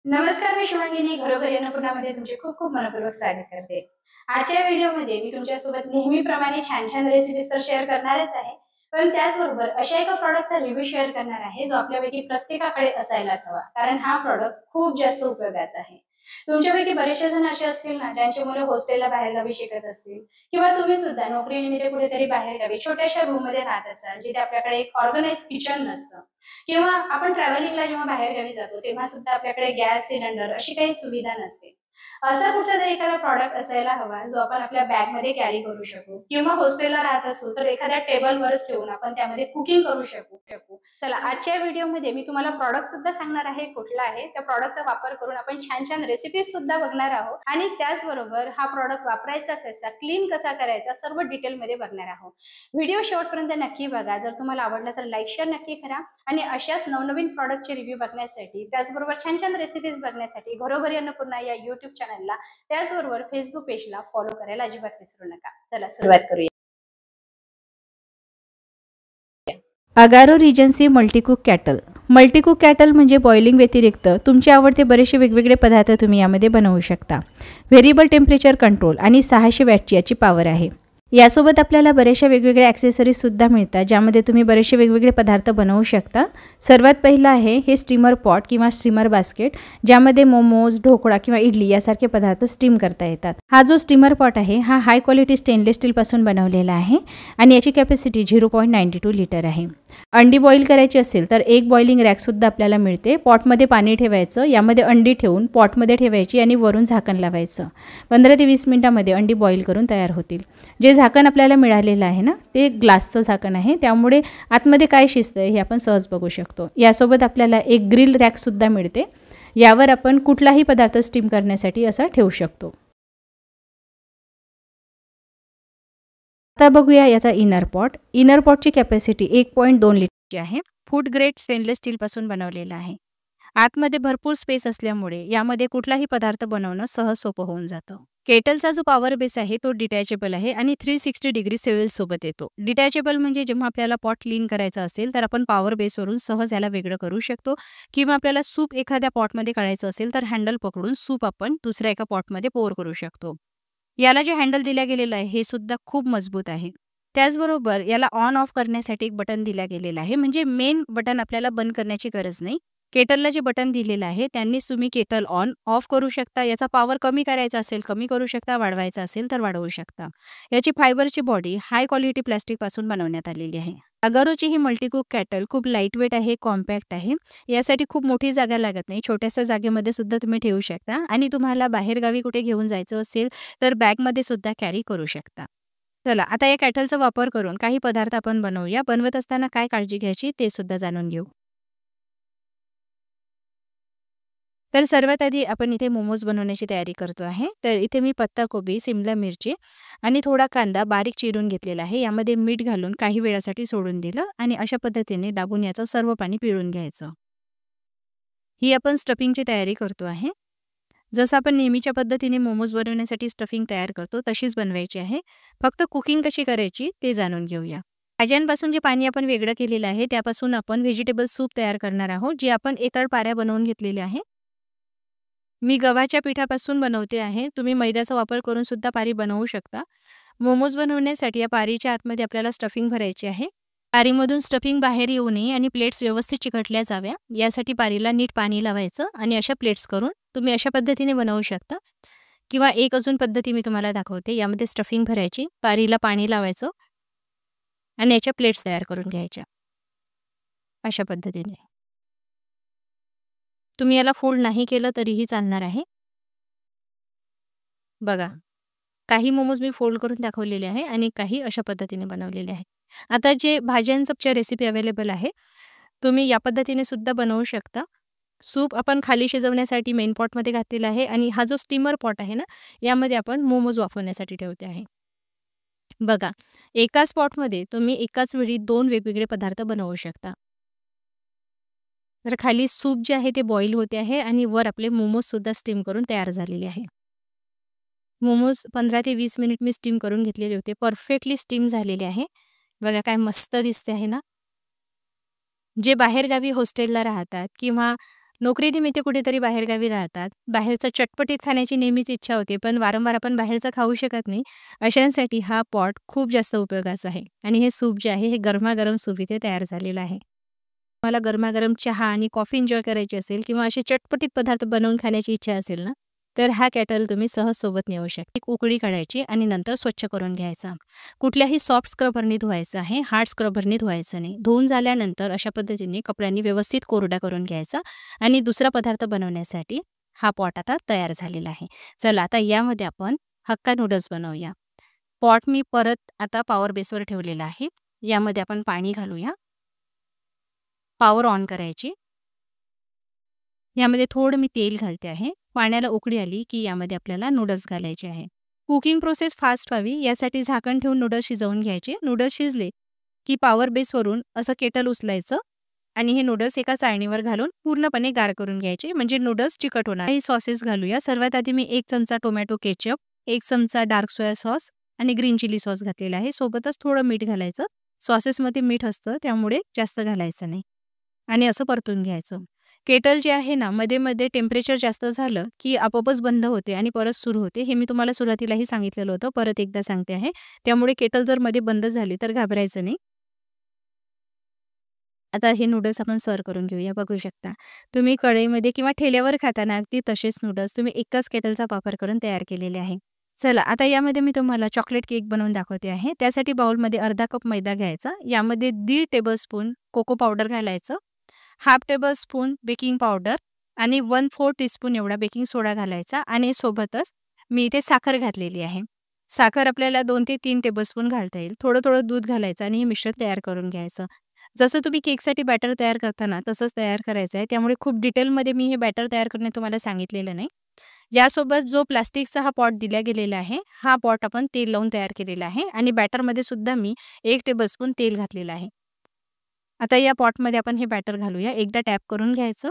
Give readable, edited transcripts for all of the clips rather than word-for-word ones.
नमस्कार, मी शुभांगिनी घरोघरी अन्नपूर्णामध्ये तुमचे खूप खूप मनःपूर्वक स्वागत करते. आजच्या व्हिडिओमध्ये मी तुमच्यासोबत नेहमीप्रमाणे छान-छान रेसिपीज तर शेअर करणारच आहे. पण त्याचबरोबर अशा एका प्रॉडक्टचा रिव्ह्यू शेअर करणार आहे, जो आपल्यापैकी प्रत्येकाकडे असायलाच हवा. कारण हा प्रॉडक्ट खूप जास्त उपयोगाचा आहे. तुमच्यापैकी बरेचसे जण असे असतील ना, ज्यांची मुलं हॉस्टेलला बाहेरगावी शिकत असतील किंवा तुम्ही सुद्धा नोकरीनिमित्त कुठेतरी बाहेरगावी छोट्याशा रूममध्ये राहत असाल, जिथे आपल्याकडे एक ऑर्गनाइज्ड किचन नसतं. किंवा आपण ट्रॅव्हलिंगला जेव्हा बाहेरगावी जातो, तेव्हा सुद्धा आपल्याकडे गॅस सिलेंडर अशी काही सुविधा नसते. असा कुठलातरी एखादा प्रॉडक्ट असायला हवा, जो आपण आपल्या बॅगमध्ये कॅरी करू शकू किंवा हॉस्टेलला राहत असू, तर एखाद्या टेबलवरच ठेवून आपण त्यामध्ये कुकिंग करू शकू. चला, आजच्या व्हिडिओमध्ये मी तुम्हाला प्रॉडक्ट सुद्धा सांगणार आहे, कुठला आहे. त्या प्रॉडक्टचा वापर करून आपण छान-छान रेसिपीज सुद्धा बघणार आहोत आणि त्याचबरोबर हा प्रॉडक्ट वापरायचा कसा, क्लीन कसा करायचा, सर्व डिटेलमध्ये बघणार आहोत. व्हिडिओ शेवटपर्यंत नक्की बघा. जर तुम्हाला आवडला तर लाईक, शेअर नक्की करा. आणि अशाच नवनवीन प्रॉडक्टचे रिव्ह्यू बघण्यासाठी, त्याचबरोबर छान-छान रेसिपीज बघण्यासाठी घरोघरी अन्नपूर्णा या YouTube चॅनलला, त्याचबरोबर Facebook पेजला फॉलो करायला अजिबात विसरू नका. चला सुरुवात करूया. Agaro regency multicook kettle. Multicook kettle म्हणजे बॉइलिंग व्यतिरिक्त तुमचे आवडते बरेचसे वेगवेगळे पदार्थ तुम्ही यामध्ये बनवू शकता. व्हेरिएबल टेम्परेचर कंट्रोल आणि 600 वॅटची याची पॉवर आहे. यासोबत आपल्याला बरेचशा वेगवेगळ्या ॲक्सेसरीजसुद्धा मिळतात, ज्यामध्ये तुम्ही बरेचसे वेगवेगळे पदार्थ बनवू शकता. सर्वात पहिलं आहे हे स्टीमर पॉट किंवा स्टीमर बास्केट, ज्यामध्ये मोमोज, ढोकळा किंवा इडली यासारखे पदार्थ स्टीम करता येतात. हा जो स्टीमर पॉट आहे हा हाय क्वालिटी स्टेनलेस स्टीलपासून बनवलेला आहे आणि याची कॅपॅसिटी 0.92 लिटर आहे. अंडी बॉईल करायची असेल तर एक बॉइलिंग रॅकसुद्धा आपल्याला मिळते. पॉटमध्ये पाणी ठेवायचं, यामध्ये अंडी ठेवून पॉटमध्ये ठेवायची आणि वरून झाकण लावायचं. 15 ते 20 मिनिटांमध्ये अंडी बॉईल करून तयार होतील. जे झाकण आपल्याला मिळालेलं आहे ना, ते ग्लासचं झाकण आहे, त्यामुळे आतमध्ये काय शिजतं हे आपण सहज बघू शकतो. यासोबत आपल्याला एक ग्रिल रॅकसुद्धा मिळते. यावर आपण कुठलाही पदार्थ स्टीम करण्यासाठी असा ठेवू शकतो. आता बघूया याचा इनर पॉट. इनर पॉटची कॅपॅसिटी 1.2 लिटरची आहे. फूड ग्रेड स्टेनलेस स्टीलपासून बनवलेला आहे. आतमध्ये भरपूर स्पेस असल्यामुळे यामध्ये कुठलाही पदार्थ बनवणं सहज सोपं होऊन जातं. केटलचा जो पॉवर बेस आहे तो डिटॅचेबल आहे आणि 360 डिग्री सेवेल सोबत येतो. डिटॅचेबल म्हणजे जेव्हा आपल्याला पॉट क्लीन करायचा असेल तर आपण पॉवर बेसवरून सहज याला वेगळं करू शकतो किंवा आपल्याला सूप एखाद्या पॉटमध्ये काढायचं असेल तर हँडल पकडून सूप आपण दुसऱ्या एका पॉटमध्ये पोर करू शकतो. याला जे हँडल दिल्या गेलेलं आहे हे सुद्धा खूप मजबूत आहे. त्याचबरोबर याला ऑन ऑफ करण्यासाठी एक बटन दिल्या गेलेलं आहे, म्हणजे मेन बटन आपल्याला बंद करण्याची गरज नाही. केटलला जे बटन दिलेलं आहे त्यांनीच तुम्ही केटल ऑन ऑफ करू शकता. याचा पॉवर कमी करायचा असेल कमी करू शकता, वाढवायचा असेल तर वाढवू शकता. याची फायबरची बॉडी हाय क्वालिटी प्लास्टिकपासून बनवण्यात आलेली आहे. अगारोची ही मल्टीकुक कॅटल खूप लाईटवेट आहे, कॉम्पॅक्ट आहे. यासाठी खूप मोठी जागा लागत नाही. छोट्याशा जागेमध्ये सुद्धा तुम्ही ठेवू शकता आणि तुम्हाला बाहेरगावी कुठे घेऊन जायचं असेल तर बॅगमध्ये सुद्धा कॅरी करू शकता. चला, आता या कॅटलचा वापर करून काही पदार्थ आपण बनवूया. बनवत असताना काय काळजी घ्यायची ते सुद्धा जाणून घेऊ. तर सर्वात आधी आपण इथे मोमोज बनवण्याची तयारी करतो आहे. तर इथे मी पत्ताकोबी, सिमला मिरची आणि थोडा कांदा बारीक चिरून घेतलेला आहे. यामध्ये मीठ घालून काही वेळासाठी सोडून दिलं आणि अशा पद्धतीने दाबून याचं सर्व पाणी पिळून घ्यायचं. ही आपण स्टफिंगची तयारी करतो आहे. जसं आपण नेहमीच्या पद्धतीने मोमोज बनवण्यासाठी स्टफिंग तयार करतो तशीच बनवायची आहे. फक्त कुकिंग कशी करायची ते जाणून घेऊया. भाज्यांपासून जे पाणी आपण वेगळं केलेलं आहे त्यापासून आपण व्हेजिटेबल सूप तयार करणार आहोत, जी आपण एतळ पाऱ्या बनवून घेतलेली आहे. मी गव्हाच्या पिठापासून बनवते आहे. तुम्ही मैद्याचा वापर करून सुद्धा पारी बनवू शकता. मोमोज बनवण्यासाठी या पारीच्या आतमध्ये आपल्याला स्टफिंग भरायची आहे. पारीमधून स्टफिंग बाहेर येऊ नये आणि प्लेट्स व्यवस्थित चिकटल्या जाव्या यासाठी पारीला नीट पाणी लावायचं आणि अशा प्लेट्स करून तुम्ही अशा पद्धतीने बनवू शकता. किंवा एक अजून पद्धती मी तुम्हाला दाखवते. यामध्ये स्टफिंग भरायची, पारीला पाणी लावायचं आणि याच्या प्लेट्स तयार करून घ्यायच्या अशा पद्धतीने. तुम्ही याला फोल्ड नाही केलं तरीही चालणार आहे. बघा, काही मोमोज मी फोल्ड करून दाखवलेले आहे आणि काही अशा पद्धतीने बनवलेले आहे. आता जे भाज्यांचं रेसिपी अवेलेबल आहे, तुम्ही या पद्धतीने सुद्धा बनवू शकता. सूप आपण खाली शिजवण्यासाठी मेन पॉटमध्ये घातलेला आहे आणि हा जो स्टीमर पॉट आहे ना, यामध्ये आपण मोमोज वाफवण्यासाठी ठेवते आहे. बघा, एकाच पॉटमध्ये तुम्ही एकाच वेळी 2 वेगवेगळे पदार्थ बनवू शकता. तर खाली सूप जे आहे ते बॉईल होते आहे आणि वर आपले मोमोज सुद्धा स्टीम करून तयार झालेले आहे. मोमोज 15 ते 20 मिनिट मी स्टीम करून घेतलेले होते. परफेक्टली स्टीम झालेले आहे. बघा काय मस्त दिसते आहे ना. जे बाहेरगावी हॉस्टेलला राहतात किंवा नोकरीनिमित्त कुठेतरी बाहेरगावी राहतात. बाहेरचं चटपटीत खाण्याची नेहमीच इच्छा होते, पण वारंवार आपण बाहेरचं खाऊ शकत नाही. अशांसाठी हा पॉट खूप जास्त उपयोगाचा आहे आणि हे सूप जे आहे, हे गरमागरम सूप इथे तयार झालेलं आहे. मला गरमागरम चहा आणि कॉफी एन्जॉय करायची असेल किंवा असे चटपटीत पदार्थ बनवून खाण्याची इच्छा असेल ना, तर हा केटल तुम्ही सहज सोबत नेऊ शकता. एक उकळी काढायची आणि नंतर स्वच्छ करून घ्यायचा. कुठल्याही सॉफ्ट स्क्रबरनी धुवायचं आहे, हार्ड स्क्रबरनी धुवायचं नाही. धुवून झाल्यानंतर अशा पद्धतीने कपड्यांनी व्यवस्थित कोरडा करून घ्यायचा आणि दुसरा पदार्थ बनवण्यासाठी हा पॉट आता तयार झालेला आहे. चला आता यामध्ये आपण हक्का नूडल्स बनवूया. पॉट मी परत आता पॉवर बेसवर ठेवलेला आहे. यामध्ये आपण पाणी घालूया. पॉवर ऑन करायची. यामध्ये थोडं मी तेल घालते आहे. पाण्याला उकळी आली की यामध्ये आपल्याला नूडल्स घालायचे आहे. कुकिंग प्रोसेस फास्ट व्हावी यासाठी झाकण ठेवून नूडल्स शिजवून घ्यायचे. नूडल्स शिजले की पॉवर बेसवरून असं केटल उचलायचं आणि हे नूडल्स एका चाळणीवर घालून पूर्णपणे गार करून घ्यायचे, म्हणजे नूडल्स चिकट होणार. काही सॉसेस घालूया. सर्वात आधी मी 1 चमचा टोमॅटो केचप, 1 चमचा डार्क सोया सॉस आणि ग्रीन चिली सॉस घातलेला आहे. सोबतच थोडं मीठ घालायचं. सॉसेसमध्ये मीठ असतं त्यामुळे जास्त घालायचं नाही आणि असं परतून घ्यायचं. केटल जे आहे ना, मध्ये-मध्ये टेम्परेचर जास्त झालं की आपोआपच बंद होते आणि परत सुरू होते. हे मी तुम्हाला सुरुवातीलाही सांगितलेलं होतं, परत एकदा सांगते आहे. त्यामुळे केटल जर मध्ये बंद झाली तर घाबरायचं नाही. आता हे नूडल्स आपण सर्व्ह करून घेऊया. बघू शकता तुम्ही कढईमध्ये किंवा ठेल्यावर खाताना अगदी तसेच नूडल्स तुम्ही एकाच केटलचा वापर करून तयार केलेले आहे. चला आता यामध्ये मी तुम्हाला चॉकलेट केक बनवून दाखवते आहे. त्यासाठी बाउलमध्ये अर्धा कप मैदा घ्यायचा. यामध्ये 1.5 टेबलस्पून कोको पावडर घालायचं. 1/2 टेबलस्पून बेकिंग पावडर आणि 1/4 टीस्पून एवढा बेकिंग सोडा घालायचा आणि सोबतच मी इथे साखर घातलेली आहे. साखर आपल्याला 2 ते 3 टेबलस्पून घालता येईल. थोडं-थोडं दूध घालायचं आणि हे मिश्रण तयार करून घ्यायचं. जसं तुम्ही केकसाठी बॅटर तयार करता तसंच तयार करायचं आहे. त्यामुळे खूप डिटेलमध्ये मी हे बॅटर तयार करणे तुम्हाला सांगितलेलं नाही. यासोबत जो प्लास्टिकचा हा पॉट दिला गेलेला आहे, हा पॉट आपण तेल लावून तयार केलेला आहे आणि बॅटरमध्ये सुद्धा मी 1 टेबलस्पून तेल घातलेलं आहे. आता या पॉटमध्ये आपण हे बॅटर घालूया. एकदा टॅप करून घ्यायचं.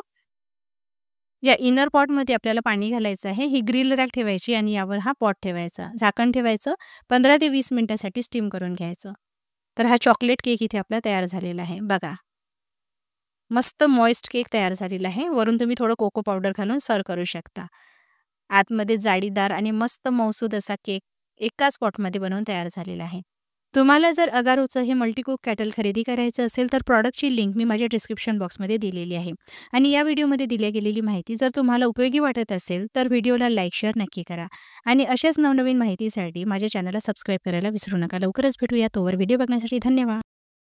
या इनर पॉटमध्ये आपल्याला पाणी घालायचं आहे. ही ग्रिल रॅक ठेवायची आणि यावर हा पॉट ठेवायचा. झाकण ठेवायचं. 15 ते 20 मिनिटासाठी स्टीम करून घ्यायचं. तर हा चॉकलेट केक इथे आपला तयार झालेला आहे. बघा, मस्त मॉइस्ट केक तयार झालेला आहे. वरून तुम्ही थोडं कोको पावडर घालून सर्व्ह करू शकता. आतमध्ये जाळीदार आणि मस्त मौसूद असा केक एकाच पॉटमध्ये बनवून तयार झालेला आहे. तुम्हाला जर अगारोचं हे मल्टीकुक केटल खरेदी करायचं असेल तर प्रॉडक्टची लिंक मी माझ्या डिस्क्रिप्शन बॉक्समध्ये दिलेली आहे आणि या व्हिडिओमध्ये दिली गेलेली माहिती जर तुम्हाला उपयोगी वाटत असेल तर व्हिडिओला लाईक शेअर नक्की करा आणि अशाच नवनवीन माहितीसाठी माझ्या चॅनलला सबस्क्राईब करायला विसरू नका. लवकरच भेटूया. तोवर व्हिडिओ बघण्यासाठी धन्यवाद.